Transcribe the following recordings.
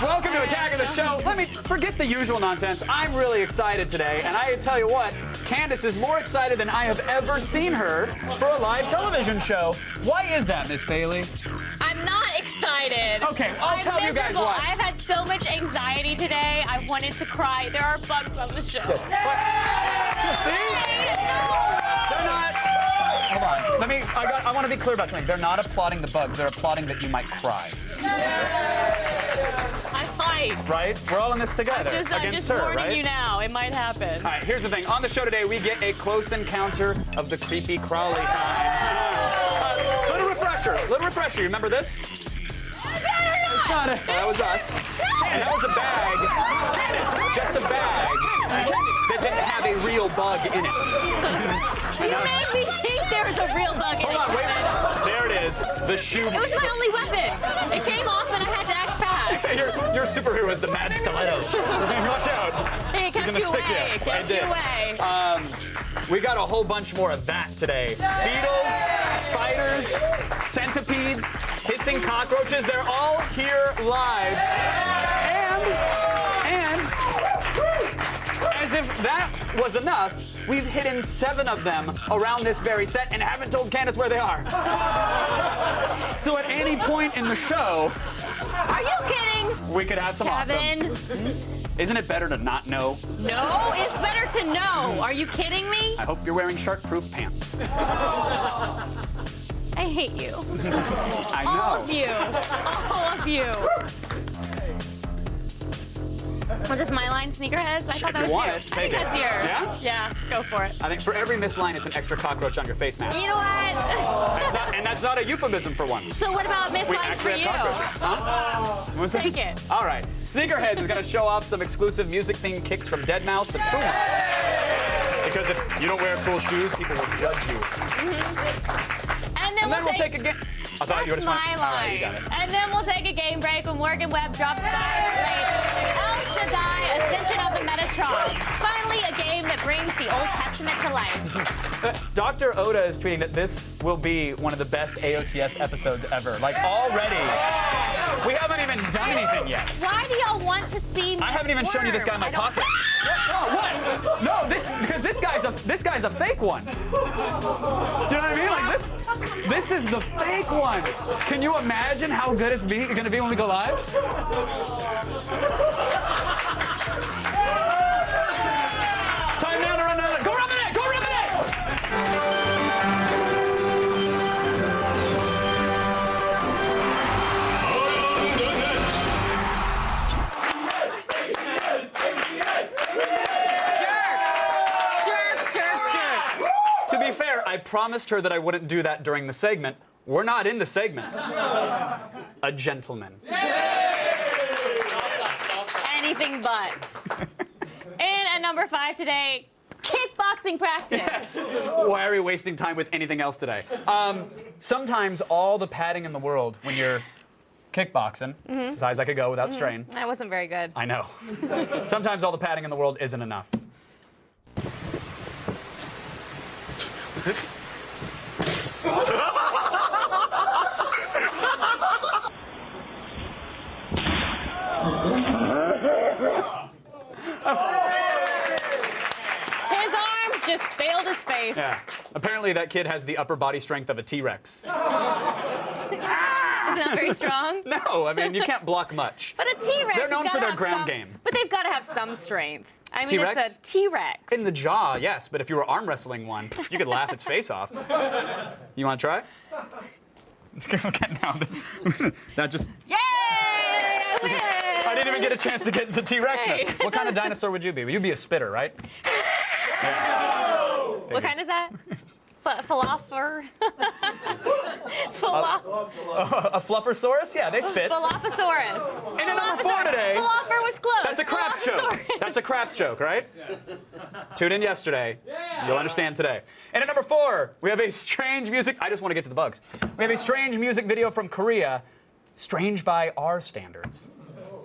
Welcome to Attack of the Show. Let me forget the usual nonsense. I'm really excited today, and I tell you what, Candace is more excited than I have ever seen her for a live television show. Why is that, Miss Bailey? I'm not excited. Okay, I'll tell you guys why. I've had so much anxiety today. I wanted to cry. There are bugs on the show. See? They're not. Hold on. I want to be clear about something. They're not applauding the bugs. They're applauding that you might cry. I fight. Right? We're all in this together. I'm just warning you now. It might happen. All right, here's the thing. On the show today, we get a close encounter of the creepy crawly kind. Little refresher. You remember this? It's not a... that was us. And that was a bag. It's just a bag that didn't have a real bug in it. You made me think there was a real bug in it. Hold on, wait. There it is. The shoe. It was my only weapon. It came off and I had to act fast. Your superhero is the mad stiletto. Watch out. Hey, it kept you away. It kept you away. We got a whole bunch more of that today. Beetles, spiders, centipedes, hissing cockroaches. They're all here live. And as if that was enough, we've hidden 7 of them around this very set and haven't told Candace where they are. So at any point in the show... Are you kidding? We could have some Kevin. awesome... Isn't it better to not know? No, it's better to know. Are you kidding me? I hope you're wearing shark-proof pants. I hate you. I know. All of you. All of you. Was this my line, Sneakerheads? I thought that was want you. it, I think take it. that's yours. Yeah? Yeah, go for it. I think for every misline, it's an extra cockroach on your face mask. You know what? That's not a euphemism for once. So what about We mislines for actually you? have cockroaches. Huh? Take it. All right. Sneakerheads is going to show off some exclusive music-themed kicks from Deadmau5 and Puma. Because if you don't wear cool shoes, people will judge you. And then we'll take a game. I thought you were just my All right, you got it. And then we'll take a game break when Morgan Webb drops El Shaddai, Ascension of the Metatron. Finally, a game that brings the Old Testament to life. Dr. Oda is tweeting that this will be one of the best AOTS episodes ever. Like, already. We haven't even done anything yet. Why do y'all want to see me? I haven't even shown you this guy in my pocket. What? No, because this guy's a fake one. Do you know what I mean? Like this is the fake one. Can you imagine how good it's going to be when we go live? Time now to run down. Go around the net. Go around the net. Jerk. To be fair, I promised her that I wouldn't do that during the segment. We're not in the segment. A gentleman. Anything but. And at number 5 today, kickboxing practice. Yes. Why are we wasting time with anything else today? Sometimes all the padding in the world when you're kickboxing, as high as I could go without strain. That wasn't very good. I know. Sometimes all the padding in the world isn't enough. His arms just failed his face. Yeah. Apparently that kid has the upper body strength of a T-Rex. Isn't that very strong? No, I mean, you can't block much. But a T-Rex. They're known for their ground game. But they've got to have some strength. I mean, T-Rex? it's a T-Rex. In the jaw, yes, but if you were arm wrestling one, you could laugh its face off. You want to try? Okay, now that just... Yay! I win! I didn't even get a chance to get into T-Rex. Hey. What kind of dinosaur would you be? You'd be a spitter, right? Yeah. What kind is that? Falafel? A fluffersaurus? Yeah, they spit. Falafesaurus. And at number 4 today... Falafel was close. That's a craps joke. That's a craps joke, right? Yes. Tuned in yesterday. Yeah. You'll understand today. And at number 4, we have a strange music... I just want to get to the bugs. We have a strange music video from Korea. Strange by our standards.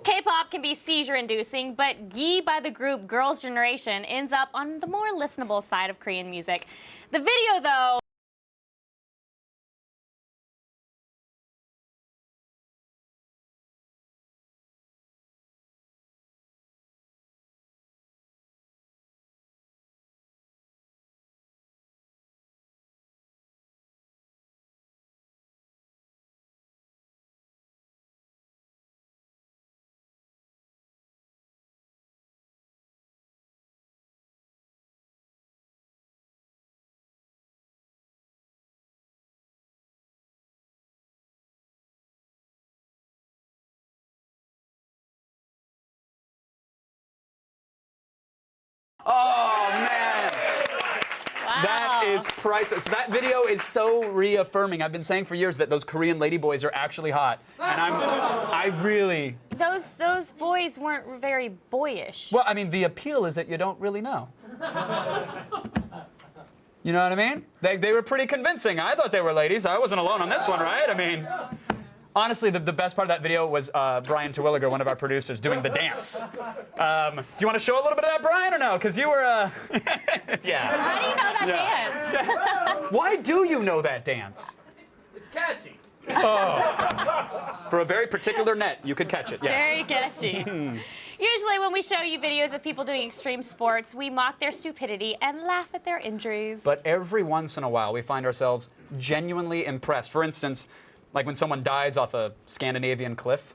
K-pop can be seizure-inducing, but Yi by the group Girls' Generation ends up on the more listenable side of Korean music. The video, though... Oh, man. Wow. That is priceless. That video is so reaffirming. I've been saying for years that those Korean ladyboys are actually hot. And I really... Those boys weren't very boyish. Well, I mean, the appeal is that you don't really know. You know what I mean? They were pretty convincing. I thought they were ladies. I wasn't alone on this one, right? I mean... Honestly, the best part of that video was Brian Terwilliger, one of our producers, doing the dance. Do you want to show a little bit of that, Brian, or no? Because you were, yeah. How do you know that dance? Why do you know that dance? It's catchy. Oh. For a very particular net, you could catch it, yes. Very catchy. Usually when we show you videos of people doing extreme sports, we mock their stupidity and laugh at their injuries. But every once in a while, we find ourselves genuinely impressed. For instance, like when someone dies off a Scandinavian cliff.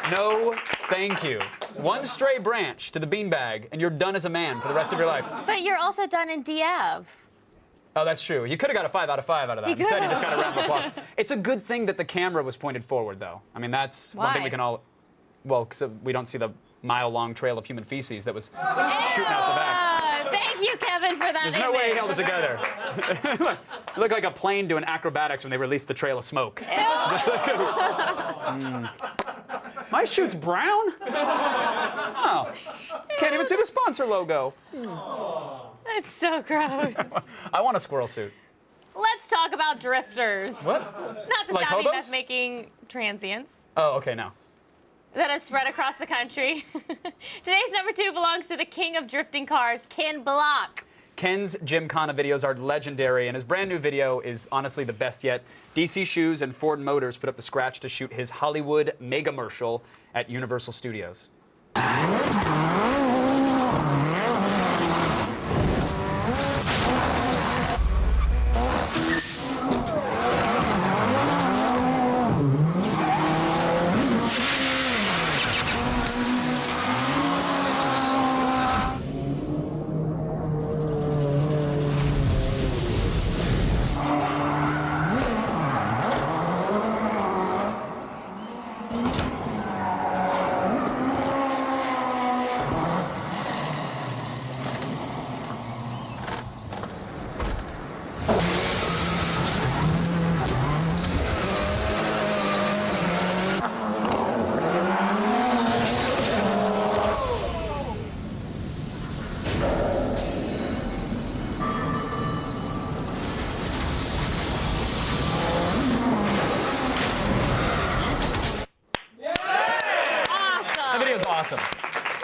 No, thank you. One stray branch to the beanbag, and you're done as a man for the rest of your life. But you're also done in DF. Oh, that's true. You could have got a 5 out of 5 out of that. Instead, you just got a round of applause. It's a good thing that the camera was pointed forward, though. I mean, that's one thing we can all... Well, because we don't see the mile-long trail of human feces that was shooting out the back. Thank you, Kevin, for that. There's no way he held it together. It looked like a plane doing acrobatics when they released the trail of smoke. Just like my chute's brown? Oh. Can't even see the sponsor logo. That's so gross. I want a squirrel suit. Let's talk about drifters. What? Not the Like savvy hobos? meth-making transients Oh, okay, no. that has spread across the country. Today's number 2 belongs to the king of drifting cars, Ken Block. Ken's Gymkhana videos are legendary, and his brand new video is honestly the best yet. DC Shoes and Ford Motors put up the scratch to shoot his Hollywood mega-mercial at Universal Studios. Awesome.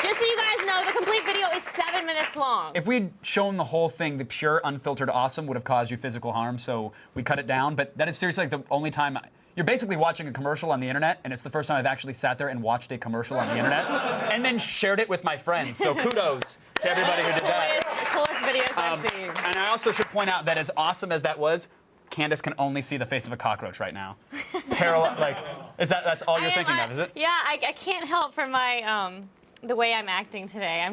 Just so you guys know, the complete video is 7 minutes long. If we'd shown the whole thing, the pure, unfiltered awesome would have caused you physical harm, so we cut it down. But that is seriously like the only time you're basically watching a commercial on the internet, and it's the first time I've actually sat there and watched a commercial on the internet, and then shared it with my friends. So kudos to everybody who did that. The coolest videos I've seen. And I also should point out that as awesome as that was, Candace can only see the face of a cockroach right now. Like, that's all you're thinking of, is it? Yeah, I can't help from my the way I'm acting today.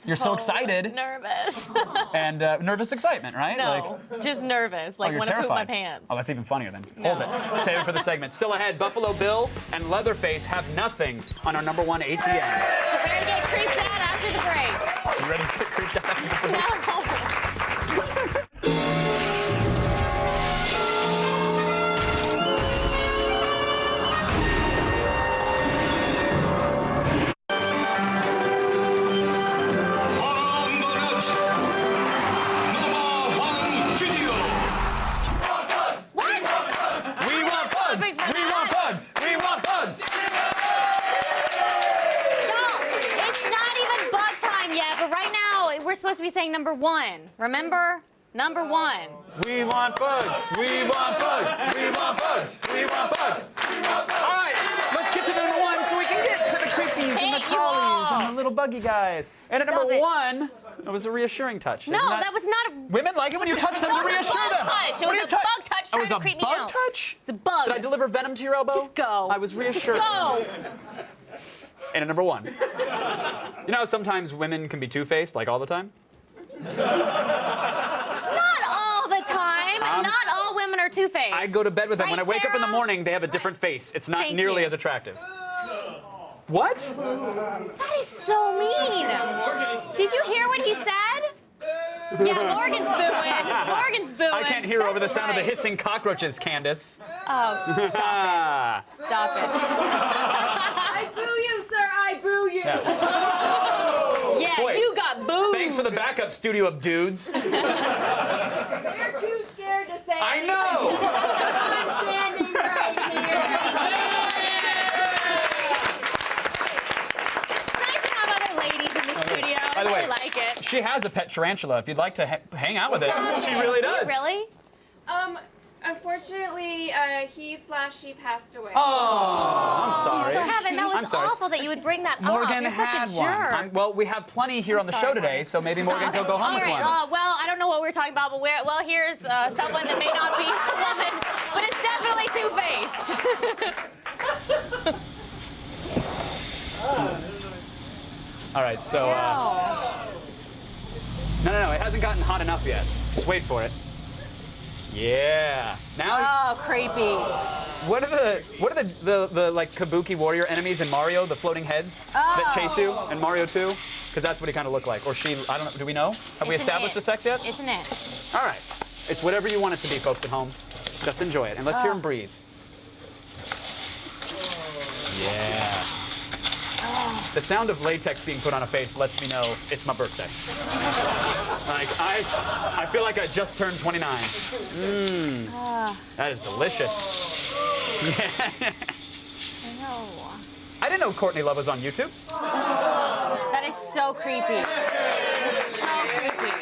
You're so excited. Nervous. And nervous excitement, right? No, just nervous. Like you're when I poop my terrified. pants. Oh, that's even funnier then. Hold it. Save it for the segment. Still ahead, Buffalo Bill and Leatherface have nothing on our number 1 ATM. Prepare to get creeped out after the break. You ready to get creeped out after the break? No. We supposed to be saying number 1. Remember? Number 1. We want bugs. We want bugs. We want bugs. We want bugs. All right, let's get to the number 1 so we can get to the creepies and the crawlies and the little buggy guys. And at Stop number it. 1, it was a reassuring touch. No, Isn't that was not a... Women like it when you touch them to reassure them. It was a bug touch It trying was to a creep me bug out. touch? It's a bug. Did I deliver venom to your elbow? Just go. I was reassured. Just go. And at number 1. You know how sometimes women can be two-faced, like all the time? Not all the time. Not all women are two-faced. I go to bed with them. When I Right, wake up in the Sarah? morning, they have a different face. It's not Thank nearly you. as attractive. What? That is so mean. Did you hear what he said? Yeah, Morgan's booing. Morgan's booing. I can't hear over the That's sound of the right. hissing cockroaches, Candace. Oh, stop it. Stop it. I boo you, sir. I boo you. Yeah, Boy, you got booed. Thanks for the backup studio of dudes. They're too scared to say I anything. know. I'm standing right here. It's nice to have other ladies in the studio. By the I way, really like it. She has a pet tarantula. If you'd like to hang out with it, she really does. Really? Unfortunately, he/she passed away. Oh, I'm sorry. Kevin, that I'm was sorry. awful that you would bring that Morgan up. You're such had a one. jerk. Well, we have plenty here on the show sorry, today, Morgan. so maybe Morgan can go home All with right. one. Well, I don't know what we're talking about, but here's someone that may not be a woman, but it's definitely two-faced. All right, so no, it hasn't gotten hot enough yet. Just wait for it. Yeah. Now, Oh, creepy. what are the like Kabuki warrior enemies in Mario? The floating heads that chase you in Mario 2? Because that's what he kind of looked like. Or she? I don't know. Do we know? Have we It's an established it. the sex yet? It's an it. All right. It's whatever you want it to be, folks at home. Just enjoy it, and let's hear him breathe. Yeah. The sound of latex being put on a face lets me know it's my birthday. Like, I feel like I just turned 29. That is delicious. Yes. I know. I didn't know Courtney Love was on YouTube. That is so creepy. That is so creepy.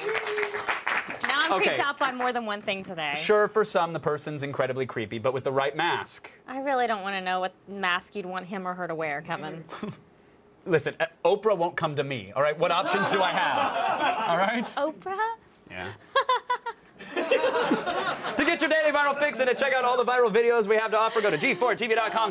Now I'm Okay. creeped out by more than one thing today. Sure, for some, the person's incredibly creepy, but with the right mask. I really don't want to know what mask you'd want him or her to wear, Kevin. Listen, Oprah won't come to me, all right? What options do I have? All right? Oprah? Yeah. To get your daily viral fix and to check out all the viral videos we have to offer, go to g4tv.com/.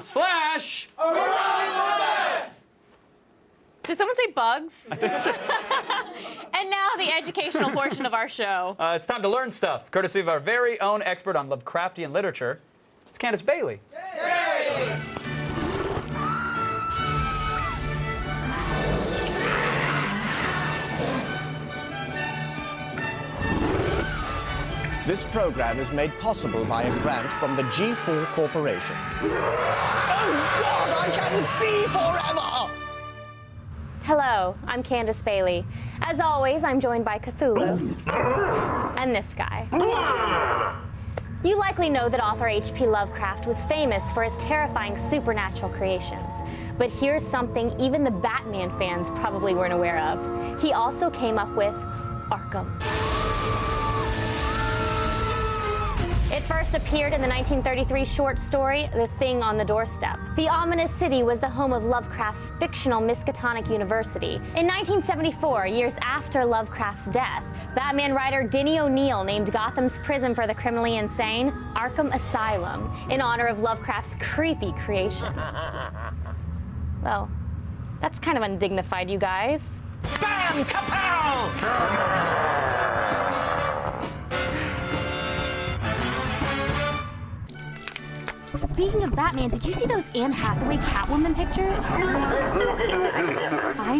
Did someone say bugs? And now the educational portion of our show. It's time to learn stuff, courtesy of our very own expert on Lovecraftian literature. It's Candace Bailey. This program is made possible by a grant from the G4 Corporation. Oh, God, I can see forever! Hello, I'm Candace Bailey. As always, I'm joined by Cthulhu. And this guy. You likely know that author H.P. Lovecraft was famous for his terrifying supernatural creations. But here's something even the Batman fans probably weren't aware of. He also came up with Arkham. It first appeared in the 1933 short story, The Thing on the Doorstep. The ominous city was the home of Lovecraft's fictional Miskatonic University. In 1974, years after Lovecraft's death, Batman writer Denny O'Neil named Gotham's prison for the criminally insane Arkham Asylum in honor of Lovecraft's creepy creation. Well, that's kind of undignified, you guys. Bam! Kapow! Speaking of Batman, did you see those Anne Hathaway Catwoman pictures? I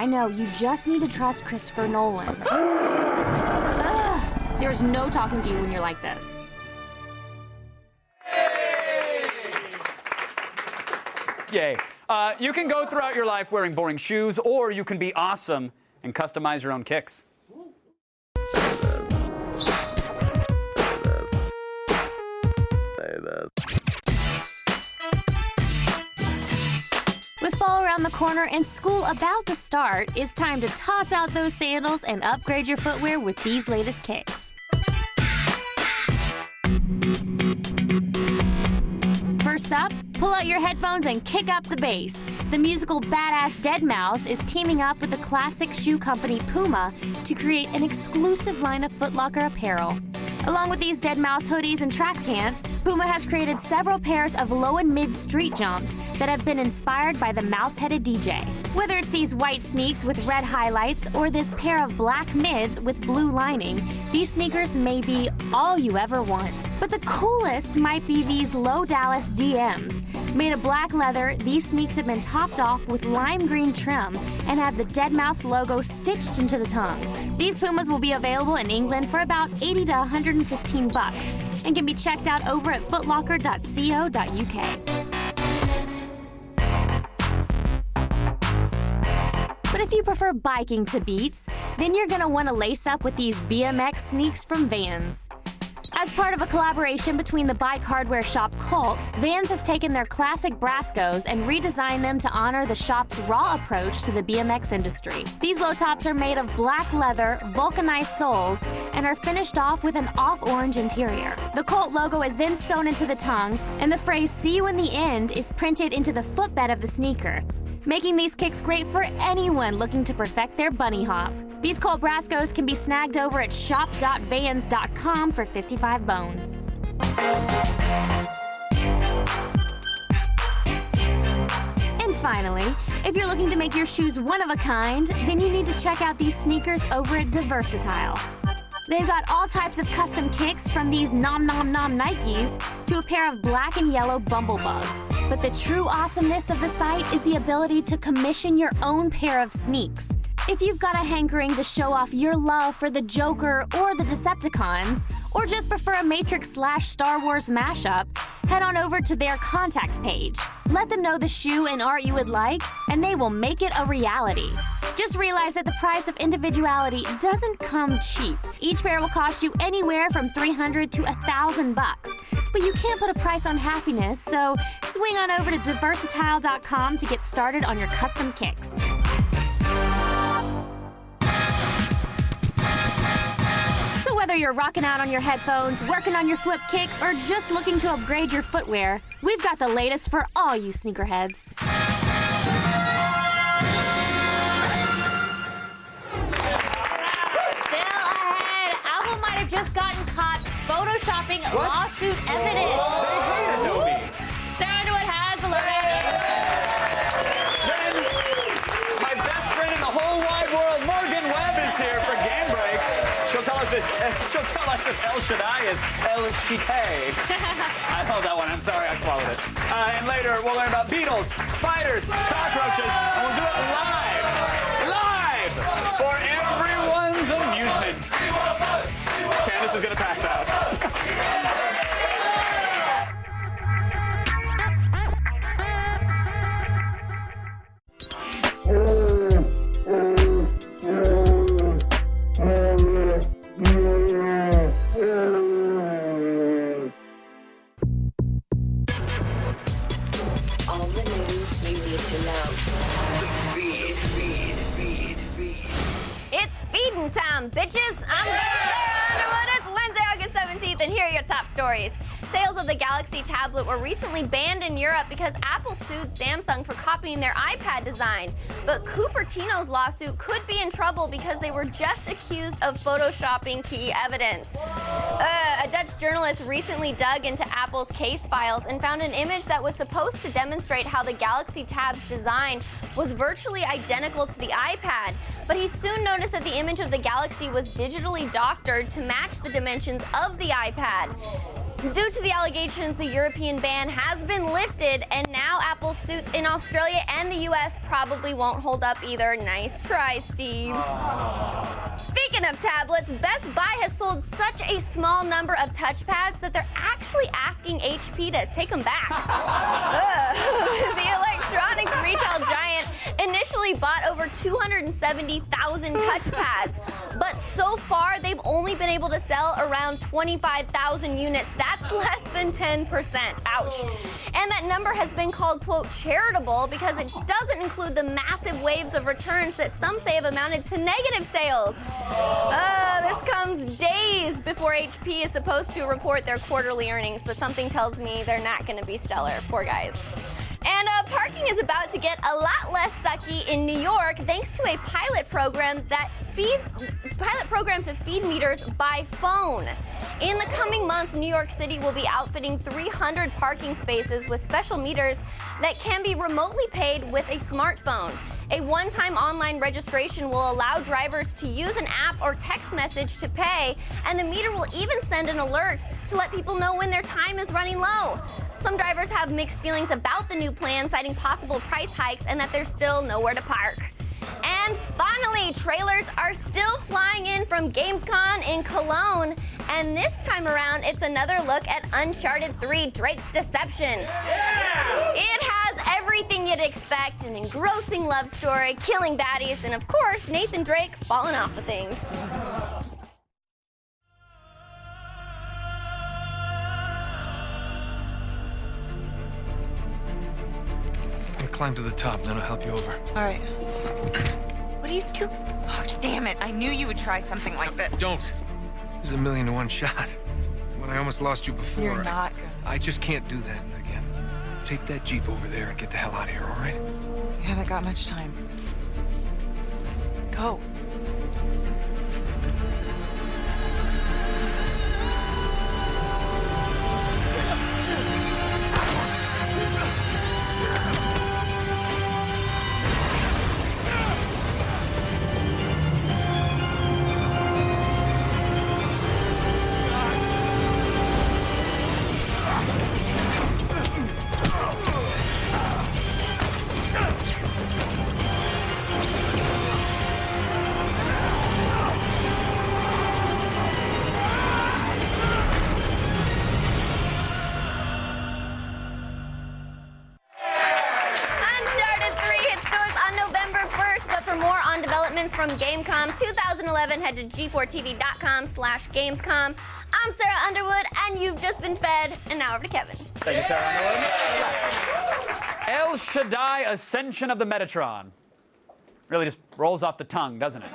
know. You just need to trust Christopher Nolan. Ugh, there's no talking to you when you're like this. Yay. You can go throughout your life wearing boring shoes, or you can be awesome and customize your own kicks. With fall around the corner and school about to start, it's time to toss out those sandals and upgrade your footwear with these latest kicks. First up, pull out your headphones and kick up the bass. The musical badass Deadmau5 is teaming up with the classic shoe company Puma to create an exclusive line of Foot Locker apparel. Along with these Deadmau5 hoodies and track pants, Puma has created several pairs of low and mid street jumps that have been inspired by the mouse-headed DJ. Whether it's these white sneaks with red highlights or this pair of black mids with blue lining, these sneakers may be all you ever want. But the coolest might be these low Dallas DMs. Made of black leather, these sneaks have been topped off with lime green trim and have the Deadmau5 logo stitched into the tongue. These Pumas will be available in England for about $80 to $115 and can be checked out over at footlocker.co.uk. But if you prefer biking to Beats, then you're gonna want to lace up with these BMX sneaks from Vans. As part of a collaboration between the bike hardware shop Cult, Vans has taken their classic Brascos and redesigned them to honor the shop's raw approach to the BMX industry. These low tops are made of black leather, vulcanized soles, and are finished off with an off-orange interior. The Cult logo is then sewn into the tongue, and the phrase "See you in the end" is printed into the footbed of the sneaker, making these kicks great for anyone looking to perfect their bunny hop. These Cult Brascos can be snagged over at shop.vans.com for 55 bones. And finally, if you're looking to make your shoes one of a kind, then you need to check out these sneakers over at Diversitile. They've got all types of custom kicks, from these nom nom nom Nikes to a pair of black and yellow bumblebugs. But the true awesomeness of the site is the ability to commission your own pair of sneaks. If you've got a hankering to show off your love for the Joker or the Decepticons, or just prefer a Matrix/Star Wars mashup, head on over to their contact page. Let them know the shoe and art you would like, and they will make it a reality. Just realize that the price of individuality doesn't come cheap. Each pair will cost you anywhere from $300 to $1,000. But you can't put a price on happiness, so swing on over to Diversitile.com to get started on your custom kicks. So whether you're rocking out on your headphones, working on your flip kick, or just looking to upgrade your footwear, we've got the latest for all you sneakerheads. Just gotten caught photoshopping What? lawsuit evidence. They hate Adobe. Sarah Underwood has the Then my best friend in the whole wide world, Morgan Webb, is here for Game Break. She'll tell us this. She'll tell us if El Shaddai is El Shite. I held that one. I'm sorry, I swallowed it. And later we'll learn about beetles, spiders, cockroaches, and we'll do it live for everyone's amusement. Candace is gonna pass out. All the news you need to know. Feed. It's feeding time, bitches. I'm Sarah Underwood. It's Wednesday, August 17th, and here are your top stories. Sales of the Galaxy tablet were recently banned in Europe because Apple sued Samsung for copying their iPad design. But Cupertino's lawsuit could be in trouble because they were just accused of photoshopping key evidence. A Dutch journalist recently dug into Apple's case files and found an image that was supposed to demonstrate how the Galaxy Tab's design was virtually identical to the iPad. But he soon noticed that the image of the Galaxy was digitally doctored to match the dimensions of the iPad. Due to the allegations, the European ban has been lifted, and now Apple's suits in Australia and the US probably won't hold up either. Nice try, Steve. Speaking of tablets, Best Buy has sold such a small number of touchpads that they're actually asking HP to take them back. The electronics retail giant initially bought over 270,000 touchpads. but so far they've only been able to sell around 25,000 units. That's less than 10%. Ouch. And that number has been called, quote, charitable because it doesn't include the massive waves of returns that some say have amounted to negative sales. This comes days before HP is supposed to report their quarterly earnings, but something tells me they're not going to be stellar. Poor guys. And parking is about to get a lot less sucky in New York thanks to a pilot program to feed meters by phone. In the coming months, New York City will be outfitting 300 parking spaces with special meters that can be remotely paid with a smartphone. A one-time online registration will allow drivers to use an app or text message to pay, and the meter will even send an alert to let people know when their time is running low. Some drivers have mixed feelings about the new plan, citing possible price hikes and that there's still nowhere to park. And finally, trailers are still flying in from Gamescom in Cologne, and this time around, it's another look at Uncharted 3: Drake's Deception. Yeah! It has everything you'd expect: an engrossing love story, killing baddies, and of course, Nathan Drake falling off of things. Climb to the top, then I'll help you over. All right. What are you doing? Oh, damn it. I knew you would try something like this. Don't. This is 1,000,000 to 1 shot. When I almost lost you before. You're not gonna. I just can't do that again. Take that Jeep over there and get the hell out of here, all right? You haven't got much time. Go. From Gamescom 2011, head to g4tv.com/Gamescom. I'm Sarah Underwood, and you've just been fed. And now over to Kevin. Thank you, Sarah Underwood. El Shaddai Ascension of the Metatron. Really just rolls off the tongue, doesn't it?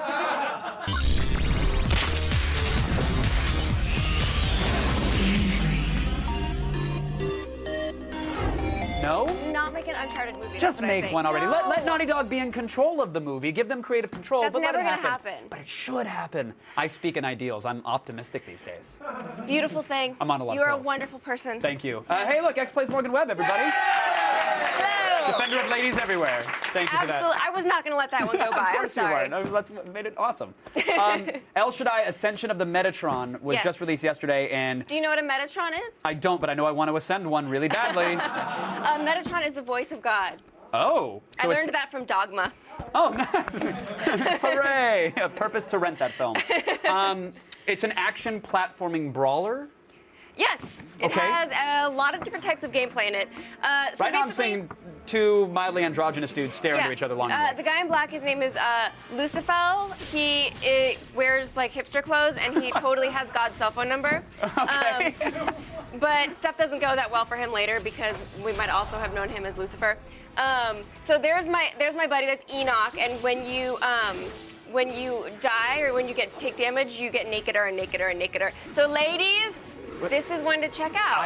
No? Not make an Uncharted movie. Just make one already. No. Let Naughty Dog be in control of the movie. Give them creative control. That's but never let it gonna happen. But it should happen. I speak in ideals. I'm optimistic these days. It's a beautiful thing. I'm on a lot of You are a pills. wonderful person. Thank you. Hey, look, X plays Morgan Webb, everybody. Hello. Defender of ladies everywhere. Thank you for that. Absolutely. I was not going to let that one go by. Of I'm course you sorry. weren't. That's made it awesome. El Shaddai Ascension of the Metatron was Yes. just released yesterday, and Do you know what a Metatron is? I don't, but I know I want to ascend one really badly. Metatron is the voice of God. Oh, so I it's learned that from Dogma. Oh, nice! Hooray! A purpose to rent that film. It's an action platforming brawler. Yes. It Okay. has a lot of different types of gameplay in it. So Right now, I'm basically- seeing two mildly androgynous dudes stare into each other longingly. The guy in black, his name is Lucifer. He wears like hipster clothes, and he totally has God's cell phone number. Okay. But stuff doesn't go that well for him later because we might also have known him as Lucifer. So there's my buddy, that's Enoch, and when you die or when you take damage, you get nakeder and nakeder and nakeder. So ladies, this is one to check out.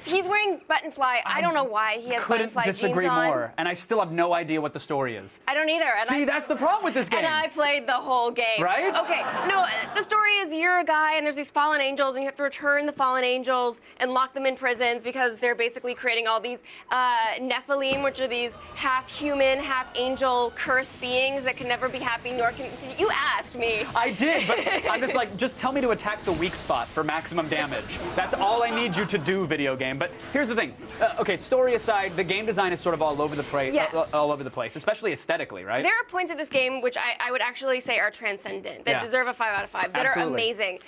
He's wearing button fly. I don't know why he has button fly Couldn't disagree jeans on. more, and I still have no idea what the story is. I don't either. And See, that's the problem with this game. And I played the whole game. Right? Okay. No, the story is you're a guy and there's these fallen angels and you have to return the fallen angels and lock them in prisons because they're basically creating all these Nephilim, which are these half human, half angel cursed beings that can never be happy nor can. You asked me. I did, but I'm just like, just tell me to attack the weak spot for maximum damage. That's all I need you to do, video game. But here's the thing. Okay, story aside, the game design is sort of all over the place. Yes. All over the place, especially aesthetically, right? There are points of this game which I would actually say are transcendent, that Yeah. deserve a 5 out of 5, that Absolutely. are amazing.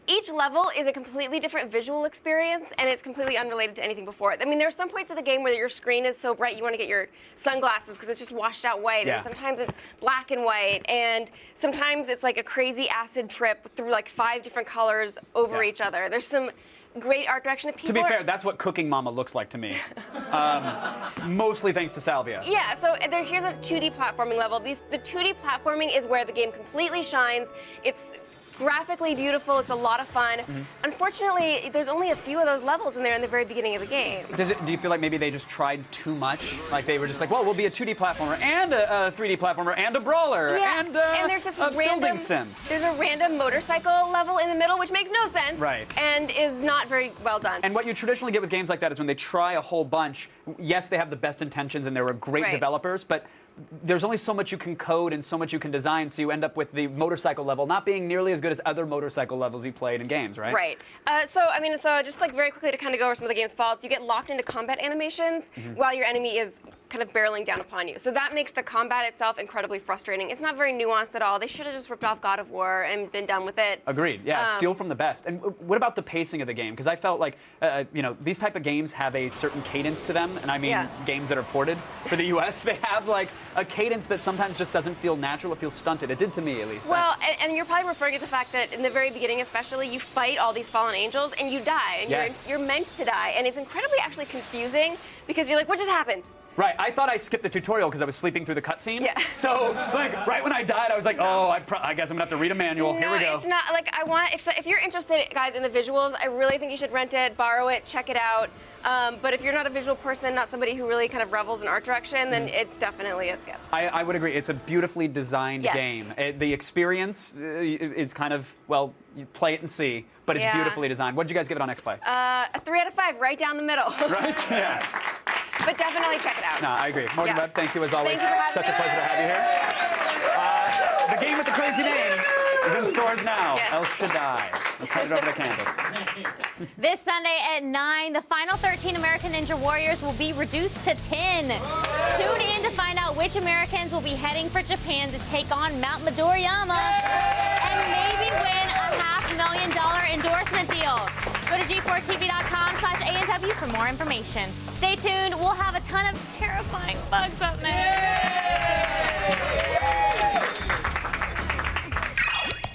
each level is a completely different visual experience, and it's completely unrelated to anything before it. I mean, there are some points of the game where your screen is so bright you want to get your sunglasses because it's just washed out white, Yeah. and sometimes it's black and white, and sometimes it's like a crazy acid trip through like 5 different colors over Yeah. each other. There's some great art direction. To be fair, that's what Cooking Mama looks like to me. Mostly thanks to Salvia. Yeah, so here's a 2D platforming level. The 2D platforming is where the game completely shines. It's graphically beautiful. It's a lot of fun. Unfortunately, there's only a few of those levels in there in the very beginning of the game. Do you feel like maybe they just tried too much? Like they were just like, well, we'll be a 2D platformer and a 3D platformer and a brawler and there's this a random building sim. There's a random motorcycle level in the middle, which makes no sense. Right. And is not very well done. And what you traditionally get with games like that is when they try a whole bunch, yes, they have the best intentions and they were great Right. developers, but there's only so much you can code and so much you can design, so you end up with the motorcycle level not being nearly as good as other motorcycle levels you played in games, right? Right. So just like very quickly to kind of go over some of the game's faults, you get locked into combat animations while your enemy is kind of barreling down upon you. So that makes the combat itself incredibly frustrating. It's not very nuanced at all. They should have just ripped off God of War and been done with it. Agreed. Yeah, steal from the best. And what about the pacing of the game? Because I felt like, these type of games have a certain cadence to them, and I mean games that are ported for the U.S. They have like a cadence that sometimes just doesn't feel natural. It feels stunted. It did to me, at least. Well, and you're probably referring to the fact that in the very beginning, especially, you fight all these fallen angels and you die, and Yes. you're meant to die, and it's incredibly actually confusing because you're like, what just happened? Right, I thought I skipped the tutorial because I was sleeping through the cutscene. Yeah. So, like, right when I died, I was like, oh, I guess I'm gonna have to read a manual. Here we go. No, it's not. Like, if you're interested, guys, in the visuals, I really think you should rent it, borrow it, check it out. But if you're not a visual person, not somebody who really kind of revels in art direction, then it's definitely a skip. I would agree. It's a beautifully designed Yes. game. The experience is kind of, well, you play it and see, but it's Yeah. beautifully designed. What did you guys give it on XPlay? A 3 out of 5, right down the middle. Right? Yeah. But definitely check it out. No, I agree. Morgan Yeah. Webb, thank you as always. Thank you for having Such a me. pleasure to have you here. The game with the crazy name is in stores now. Yes. El Shaddai. Let's hand it over to Candace. This Sunday at 9, the final 13 American Ninja Warriors will be reduced to 10. Tune in to find out which Americans will be heading for Japan to take on Mount Midoriyama and maybe win a $500,000 endorsement deal. Go to g4tv.com/ANW for more information. Stay tuned. We'll have a ton of terrifying bugs up next.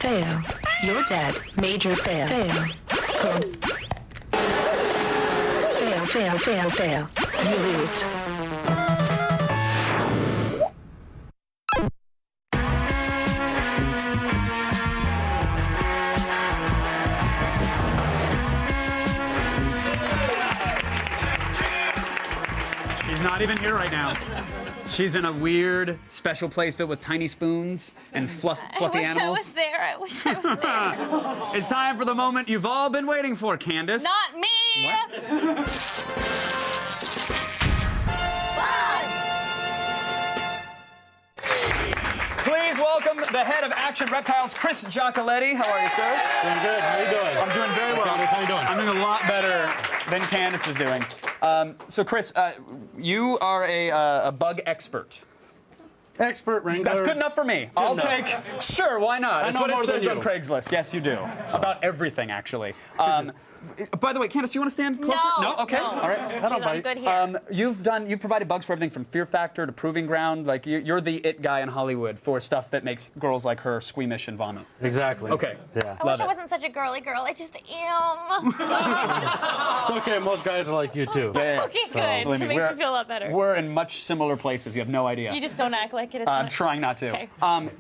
Fail. You're dead. Major fail. Fail. Good. Fail, fail, fail, fail. You lose. She's not even here right now. She's in a weird, special place filled with tiny spoons and fluffy I wish animals. I was there. I wish I was there. It's time for the moment you've all been waiting for, Candace. Not me. What? Please welcome the head of Action Reptiles, Chris Giacoletti. How are you, sir? Doing good. How you doing? I'm doing very well. Candace, how you doing? I'm doing a lot better than Candace is doing. So, Chris, you are a bug expert. Expert wrangler. That's good enough for me. I'll enough. take. Sure, why not? I That's know what more it than says on you. Craigslist. Yes, you do. About everything, actually. By the way, Candace, do you want to stand closer? No, Okay. no. All right. I don't I'm bite. good here. You've provided bugs for everything from Fear Factor to Proving Ground. Like you're the it guy in Hollywood for stuff that makes girls like her squeamish and vomit. Exactly. Okay. Yeah. I wish I wasn't such a girly girl. I just am. It's okay. Most guys are like you too. Yeah. Okay, So, good. Believe It me, makes we're- me feel a lot better. We're in much similar places. You have no idea. You just don't act like it as I'm much. trying not to. Okay.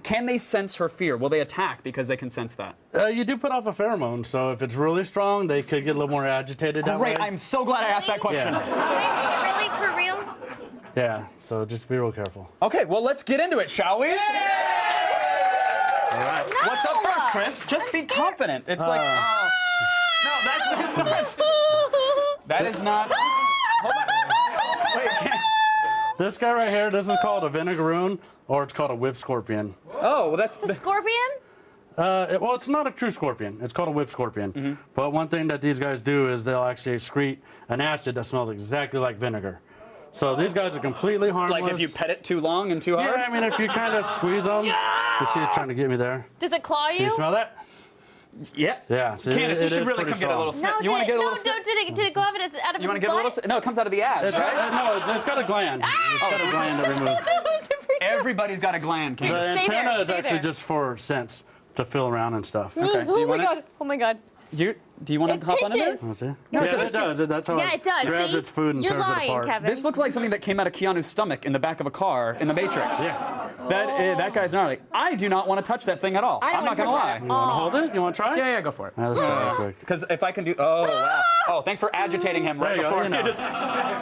Can they sense her fear? Will they attack because they can sense that? You do put off a pheromone, so if it's really strong, they could get a little more agitated that way. Great. I'm so glad I asked that question. Yeah. Really? For real? Yeah. So just be real careful. Okay, well, let's get into it, shall we? All right. What's up first, Chris? Just be confident. It's like, oh. No, that's not. That is not. Hold on. Wait, This guy right here, this is called a vinegaroon, or it's called a whip scorpion. oh, well, that's. The scorpion? Well, it's not a true scorpion. It's called a whip scorpion. Mm-hmm. But one thing that these guys do is they'll actually excrete an acid that smells exactly like vinegar. So these guys are completely harmless. Like if you pet it too long and too hard? Yeah, I mean, if you kind of squeeze them, you see it's trying to get me there. Does it claw you? Can you smell that? Yeah. Yeah. So Candace, you it should is really pretty come get a little strong. sniff. You want to get a little sniff? Did it go out of his You want to get a little sniff? No, it comes out of the ads, It's right? got, no, it's got a gland. It's got a gland that removes. Everybody's got a gland, The Candace. antenna is stay actually there. just for scents to feel around and stuff. Okay. Do you Oh my want god. Oh my god. Do you want to hop under there? pitches. Let's see. No, yeah, it it does. That's how Yeah, it does. grabs See? its food and You're tears lying, it apart. Kevin. This looks like something that came out of Keanu's stomach in the back of a car in The Matrix. Yeah. That guy's gnarly. I do not want to touch that thing at all. I don't I'm not wanna gonna touch lie. that. You want to hold it? You want to try? Yeah, go for it. Let's try it real quick. Because if I can do, oh wow, oh thanks for agitating him right There you go, before. you know. Do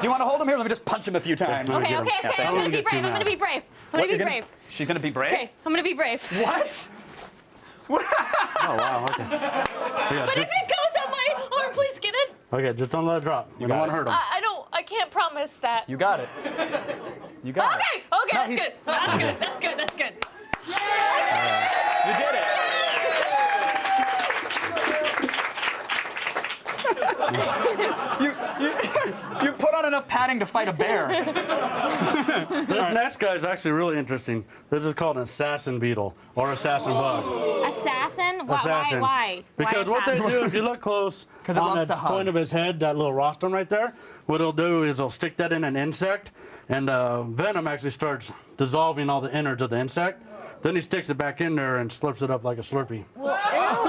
you want to hold him here? Let me just punch him a few times. Yeah. Okay, Yeah, okay, thank okay. you. I'm I gonna wouldn't be get too brave. I'm mad. gonna be brave. I'm What, gonna be you're gonna- brave. She's gonna be brave. Okay, I'm gonna be brave. What? Oh wow. Okay. Yeah, But if it goes on my arm, please get it. okay, just don't let it drop. You don't got want to it. hurt him. I can't promise that. You got it. You got Okay, it. okay, No, that's he's- good. That's good. That's good. That's good. You did it. you put on enough padding to fight a bear. This next guy is actually really interesting. This is called an assassin beetle or assassin bug. Assassin? Assassin. Why? Because what they do, if you look close 'Cause it on loves the to hug. point of his head, that little rostrum right there, what it'll do is it'll stick that in an insect, and venom actually starts dissolving all the innards of the insect. Then he sticks it back in there and slurps it up like a Slurpee.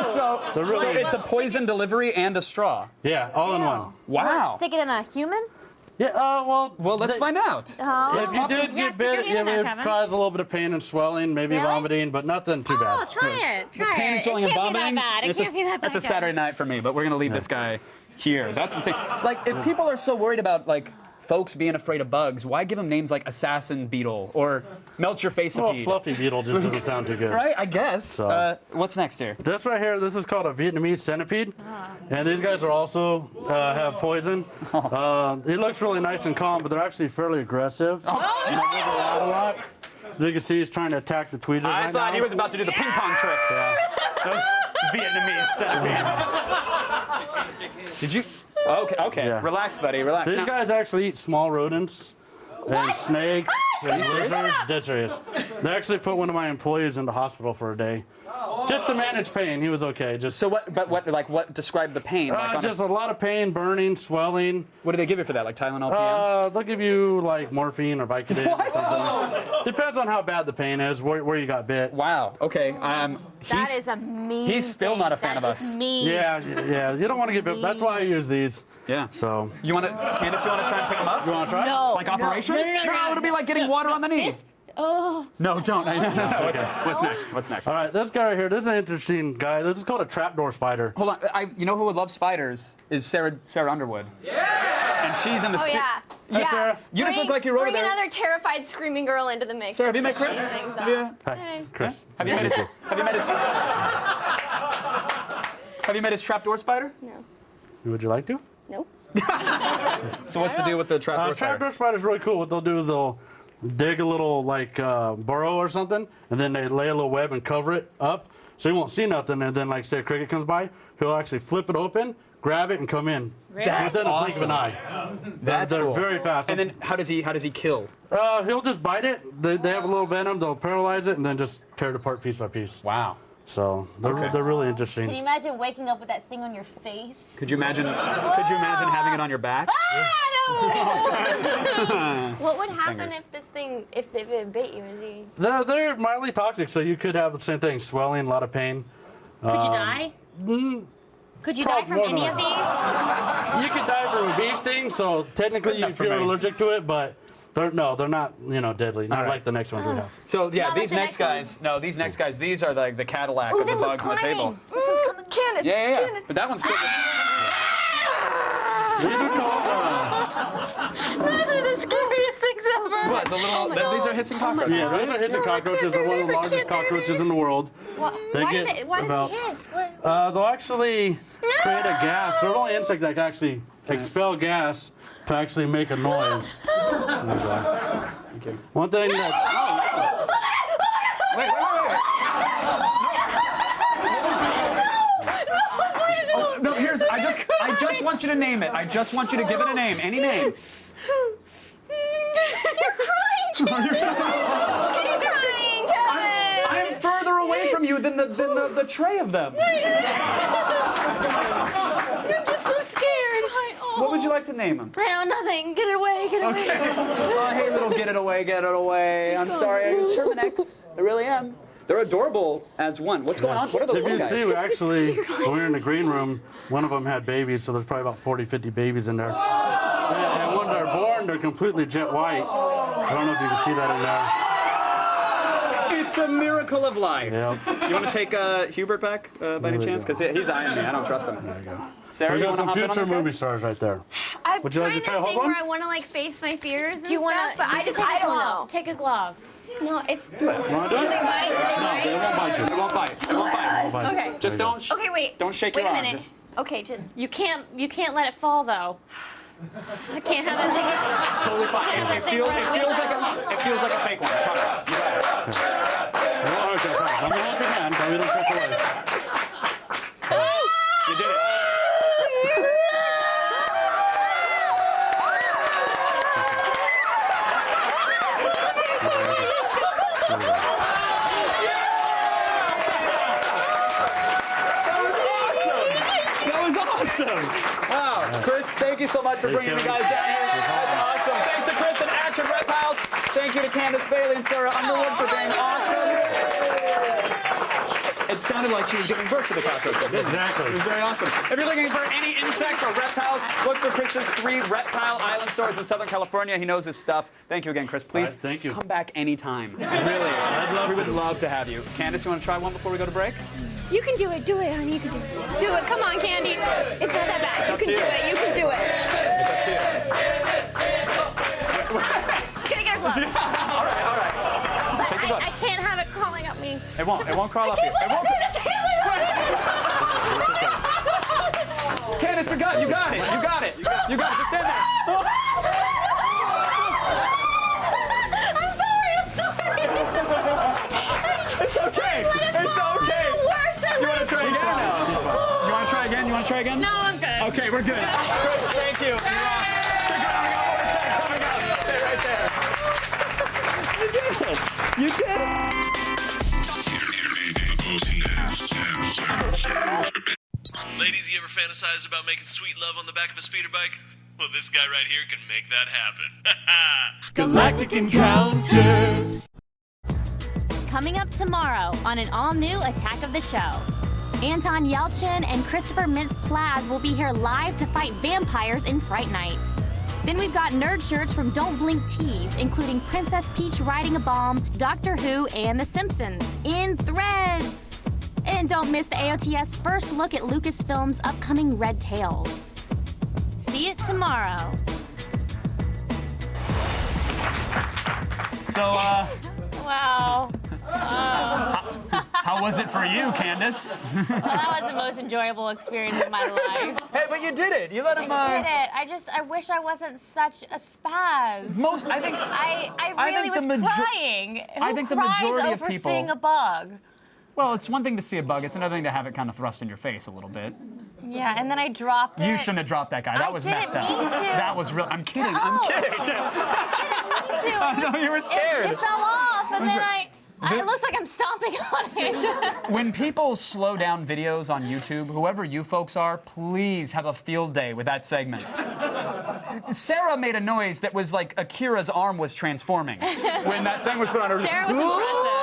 So it's a poison delivery and a straw. Yeah, all in one. Wow. Stick it in a human? Yeah, Well, let's find out. Oh. If you did Yeah, get stick your bit, hand in it there, would Kevin. cause a little bit of pain and swelling, maybe Really? vomiting, but nothing too bad. Oh, try it. Try Pain and it. swelling It and can't be vomiting. that bad. It It's can't be that bad. That's a Saturday night for me, but we're gonna leave this guy here. That's insane. Like, if people are so worried about like folks being afraid of bugs, why give them names like assassin beetle or melt your face Well, a fluffy beetle just doesn't sound too good. Right? I guess. So- What's next here? This right here, this is called a Vietnamese centipede, and these guys are also have poison. He looks really nice and calm, but they're actually fairly aggressive. Oh, They move around a lot. As you can see, he's trying to attack the tweezers I right thought now. he was about to do the ping pong trick. Yeah. Those Vietnamese centipedes. Did you? Okay. Yeah. Relax, buddy. Relax. These Now- guys actually eat small rodents and snakes and lizards. Dead serious. They actually put one of my employees in the hospital for a day. Just to manage pain, he was okay. Just So what? But what? Like what? Describe the pain. Like on just a lot of pain, burning, swelling. what do they give you for that? Like Tylenol PM? They'll give you like morphine or Vicodin or something. Depends on how bad the pain is, where you got bit. Wow. Okay. That is a mean he's still thing. not a fan That of is us. Mean. Yeah. You don't want to get bit. That's why I use these. Yeah. So You want to, Candace? You want to try and pick him up? you want to try? No. Like Operation? No. It'll be like getting water on the knee. Oh. No, don't. No. What's next? What's next? All right, this guy right here. This is an interesting guy. This is called a trapdoor spider. Hold on. You know who would love spiders is Sarah Underwood. Yeah. And she's in the Oh, studio. yeah. Yeah. Sarah. You just look like you're over Bring there. another terrified screaming girl into the mix. Sarah, have you met to Chris? spice things Have you, up. Hi, Chris. have you met his? Have you met his? Have you met his trapdoor spider? No. Would you like to? Nope. So what's the deal with the trapdoor spider? Trapdoor spider's really cool. What they'll do is they'll dig a little like burrow or something, and then they lay a little web and cover it up, so you won't see nothing. And then, like say a cricket comes by, he'll actually flip it open, grab it, and come in That's within a blink of awesome. an eye. That's They're cool. very fast. And then how does he kill? He'll just bite it. They have a little venom. They'll paralyze it and then just tear it apart piece by piece. Wow. So they're really interesting. Can you imagine waking up with that thing on your face? Could you imagine? Could you imagine having it on your back? What would happen fingers. if this thing, if it bit you? Is he? They're mildly toxic, so you could have the same thing: swelling, a lot of pain. Could you die? Could you die from more than any of these? You could die from a bee sting, so technically enough if for you're me. allergic to it, but they're not deadly. Not right. like the next ones we have. So yeah, Not these like the next next guys. No, these next guys. These are like the Cadillac Ooh, of the this one's bugs on the table. climbing. This one's coming. Candace. Yeah. But that one's. These are called. Those are the scariest things ever. What the little? These are hissing cockroaches. Yeah, those are hissing cockroaches. They're one of the largest cockroaches in the world. Why do they hiss? What? They'll actually create a gas. They're the only insect that can actually expel gas to actually make a noise. One thing that. Wait. Oh, no, here's. I just want you to name it. I just want you to give it a name. Any name. You're crying, Kevin. She's crying, Kevin. I am further away from you than than the tray of them. I'm just so scared. What would you like to name them? I know nothing. Get it away. Get it away. Oh, hey, little get it away. I'm sorry, I use Terminex. I really am. They're adorable as one. What's going on? What are those little guys? If you see, actually, when we were in the green room, one of them had babies, so there's probably about 40, 50 babies in there. And when they're born, they're completely jet white. I don't know if you can see that in there. It's a miracle of life. Yep. You want to take Hubert back by any chance? Because he's eyeing me. I don't trust him. There you go. Sarah, So we you got want to some hop in on future this, movie guys? stars right there. I'm Would you like trying to try this to hold thing one? where I want to like face my fears and Do you want stuff, to? but I don't know. Take a glove. No, it's. You want to do it? Do they bite? Do they No, bite? it won't bite you. It won't bite. It won't bite. Okay. Just There you don't. Okay, wait. Don't shake Wait your a arm. minute. Just- Okay, just. You can't let it fall though. I can't have that thing. It's totally fine. It feels like a fake one. I promise. You got it. Okay, fine. Let me hold your hand so we don't take away. You did it. That was awesome. Wow. Chris, thank you so much for bringing the guys down here. That's awesome. Thanks to Chris and Action Reptiles. Thank you to Candace Bailey and Sarah Underwood for being awesome. It sounded like she was giving birth to the cockroach. Exactly. It was very awesome. If you're looking for any insects or reptiles, look for Chris's 3 reptile island stores in Southern California. He knows his stuff. Thank you again, Chris. Please thank you. come back anytime. Really. We would love to have you. Candace, you want to try one before we go to break? You can do it. Do it, honey. You can do it. Do it. Come on, Candy. It's not that bad. You can do it. You can do it. It's up to you. She's gonna get her glove. All right. But Take the book. I can't have it crawling up me. It won't crawl up you. It won't. Candace, you got it. You got it. Just stand there. I'm sorry. It's okay. It's okay. Do you want to try again or no? You want to try again? No, I'm good. Okay, we're good. Chris, thank you. Stick around. We got overtime coming up. Stay right there. You did it. Ladies, you ever fantasized about making sweet love on the back of a speeder bike? Well, this guy right here can make that happen. Galactic Encounters. Coming up tomorrow on an all-new Attack of the Show. Anton Yelchin and Christopher Mintz-Plasse will be here live to fight vampires in Fright Night. Then we've got nerd shirts from Don't Blink Tees, including Princess Peach riding a bomb, Doctor Who, and The Simpsons in threads. And don't miss the AOTS first look at Lucasfilm's upcoming Red Tails. See it tomorrow. So, Wow. how was it for you, Candace? Well, that was the most enjoyable experience of my life. Hey, but you did it. You let him. I did it. I wish I wasn't such a spaz. I think. I really was crying. I Who think the cries majority over of people. seeing a bug? Well, it's one thing to see a bug. It's another thing to have it kind of thrust in your face a little bit. Yeah, and then I dropped it. You shouldn't have dropped that guy. That was messed up. I didn't mean to. That was real. I'm kidding. No. I'm kidding. I didn't mean to. I know you were scared. It fell off, and then The- it looks like I'm stomping on it. When people slow down videos on YouTube, whoever you folks are, please have a field day with that segment. Sarah made a noise that was like Akira's arm was transforming when that thing was put on her. Sarah was impressive.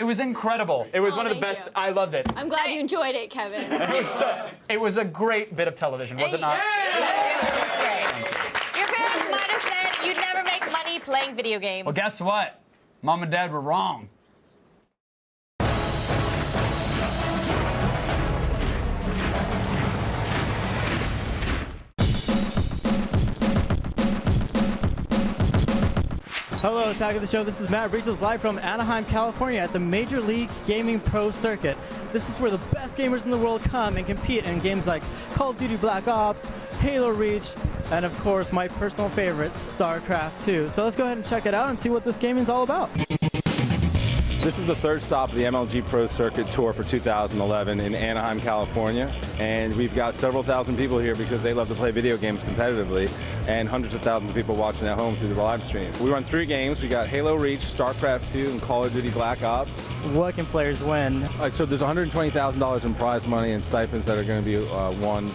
It was incredible. It was one of the best. I loved it. I'm glad you enjoyed it, Kevin. It was a great bit of television, was it not? It was great. Your parents might have said you'd never make money playing video games. Well, guess what? Mom and Dad were wrong. Hello, Attack of the Show. This is Matt Breachels live from Anaheim, California at the Major League Gaming Pro Circuit. This is where the best gamers in the world come and compete in games like Call of Duty Black Ops, Halo Reach, and of course my personal favorite, StarCraft 2. So let's go ahead and check it out and see what this gaming's all about. This is the third stop of the MLG Pro Circuit Tour for 2011 in Anaheim, California. And we've got several thousand people here because they love to play video games competitively, and hundreds of thousands of people watching at home through the live stream. We run 3 games. We got Halo Reach, StarCraft 2, and Call of Duty Black Ops. What can players win? So there's $120,000 in prize money and stipends that are going to be won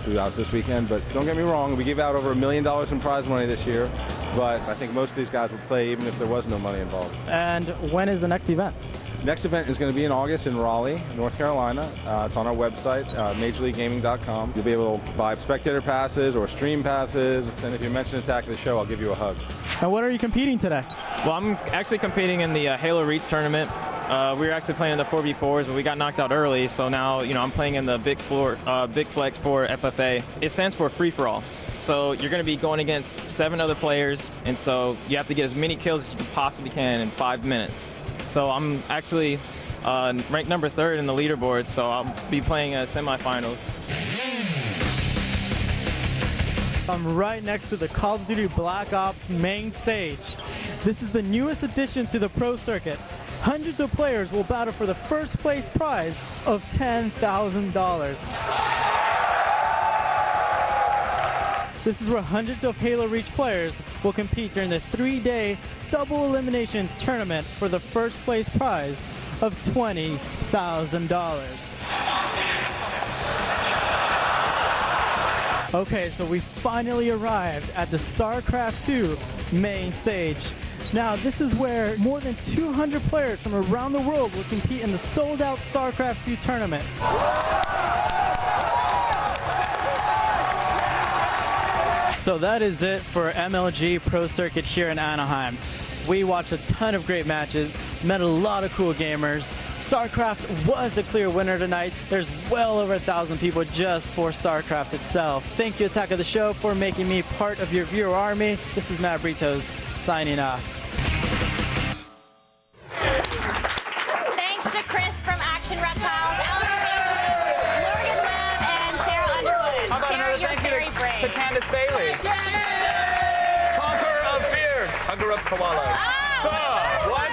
throughout this weekend. But don't get me wrong, we give out over $1 million in prize money this year. But I think most of these guys would play even if there was no money involved. And when is the next event? Next event is going to be in August in Raleigh, North Carolina. It's on our website, MajorLeagueGaming.com. You'll be able to buy spectator passes or stream passes. And if you mention Attack of the Show, I'll give you a hug. And what are you competing today? Well, I'm actually competing in the Halo Reach tournament. We were actually playing in the 4v4s, but we got knocked out early. So now, I'm playing in the Big Flex 4 FFA. It stands for free for all. So you're going to be going against 7 other players, and so you have to get as many kills as you possibly can in 5 minutes. So I'm actually ranked number 3rd in the leaderboard, so I'll be playing semifinals. I'm right next to the Call of Duty Black Ops main stage. This is the newest addition to the pro circuit. Hundreds of players will battle for the first place prize of $10,000. This is where hundreds of Halo Reach players will compete during the 3-day double elimination tournament for the first place prize of $20,000. Okay, so we finally arrived at the StarCraft 2 main stage. Now, this is where more than 200 players from around the world will compete in the sold-out StarCraft 2 tournament. So that is it for MLG Pro Circuit here in Anaheim. We watched a ton of great matches, met a lot of cool gamers. StarCraft was the clear winner tonight. There's well over 1,000 people just for StarCraft itself. Thank you, Attack of the Show, for making me part of your viewer army. This is Matt Britos, signing off. Thanks to Chris from Action Reptiles, Alice Morgan Webb, and Sarah Underwood. How about Sarah, another thank you to Candace Bailey? Conqueror of fears, hugger of koalas. Oh, What?